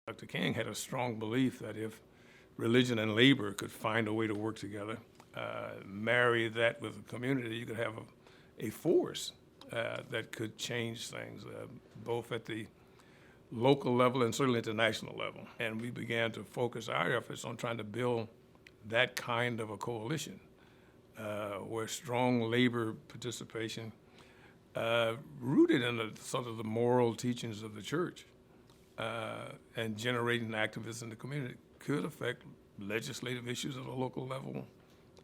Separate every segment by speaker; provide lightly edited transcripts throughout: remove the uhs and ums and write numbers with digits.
Speaker 1: Dr. King had a strong belief that if religion and labor could find a way to work together, marry that with the community, you could have a force that could change things, both at the local level and certainly at the national level. And we began to focus our efforts on trying to build that kind of a coalition where strong labor participation, rooted in sort of the moral teachings of the church, and generating activism in the community could affect legislative issues at a local level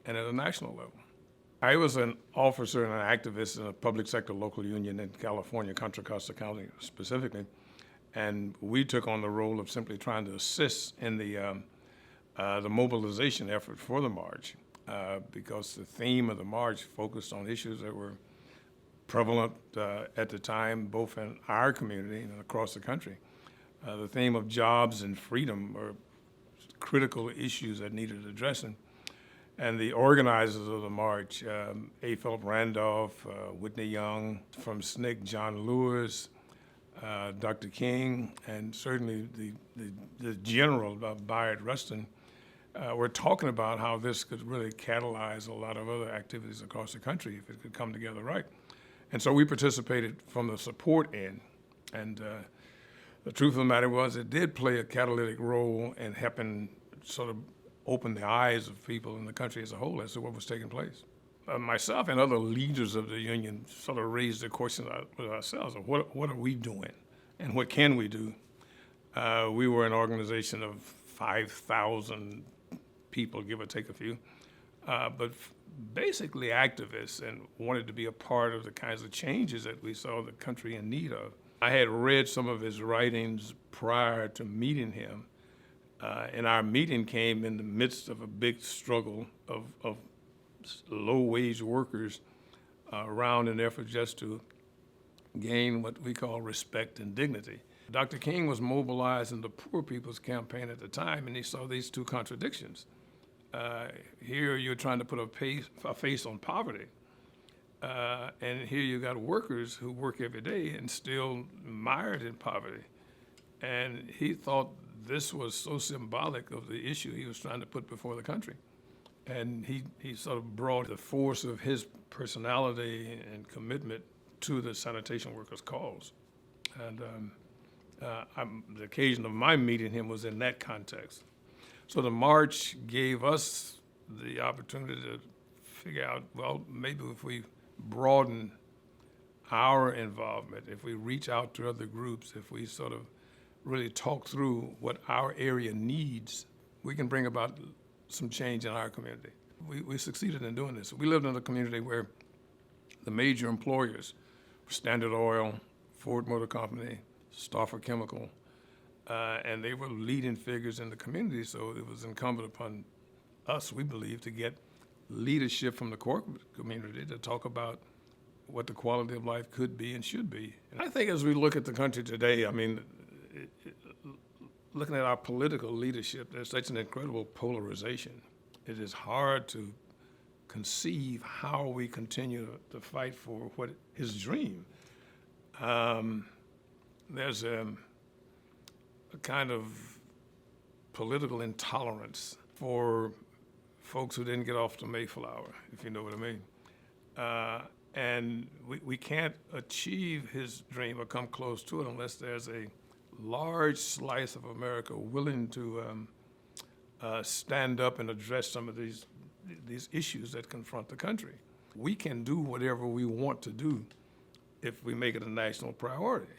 Speaker 1: and at a national level. I was an officer and an activist in a public sector local union in California, Contra Costa County specifically, and we took on the role of simply trying to assist in the mobilization effort for the march, because the theme of the march focused on issues that were prevalent at the time, both in our community and across the country. The theme of jobs and freedom are critical issues that needed addressing. And the organizers of the march, A. Philip Randolph, Whitney Young, from SNCC, John Lewis, Dr. King, and certainly the general, Bayard Rustin, were talking about how this could really catalyze a lot of other activities across the country if it could come together right. And so we participated from the support end. And the truth of the matter was it did play a catalytic role in helping sort of open the eyes of people in the country as a whole as to what was taking place. Myself and other leaders of the union sort of raised the question with ourselves of what are we doing and what can we do? We were an organization of 5,000 people, give or take a few, but basically activists, and wanted to be a part of the kinds of changes that we saw the country in need of. I had read some of his writings prior to meeting him, and our meeting came in the midst of a big struggle of low-wage workers around an effort just to gain what we call respect and dignity. Dr. King was mobilized in the Poor People's Campaign at the time, and he saw these two contradictions. Here you're trying to put a face on poverty, and here you got workers who work every day and still mired in poverty. And he thought this was so symbolic of the issue he was trying to put before the country. And he sort of brought the force of his personality and commitment to the sanitation workers' cause. And the occasion of my meeting him was in that context. So the march gave us the opportunity to figure out, well, maybe if we broaden our involvement, if we reach out to other groups, if we sort of really talk through what our area needs, we can bring about some change in our community. We succeeded in doing this. We lived in a community where the major employers, Standard Oil, Ford Motor Company, Stauffer Chemical, and they were leading figures in the community, so it was incumbent upon us, we believe, to get leadership from the corporate community to talk about what the quality of life could be and should be. And I think as we look at the country today, I mean, looking at our political leadership, there's such an incredible polarization. It is hard to conceive how we continue to fight for what his dream. There's a kind of political intolerance for folks who didn't get off the Mayflower, if you know what I mean. And we can't achieve his dream or come close to it unless there's a large slice of America willing to stand up and address some of these issues that confront the country. We can do whatever we want to do if we make it a national priority.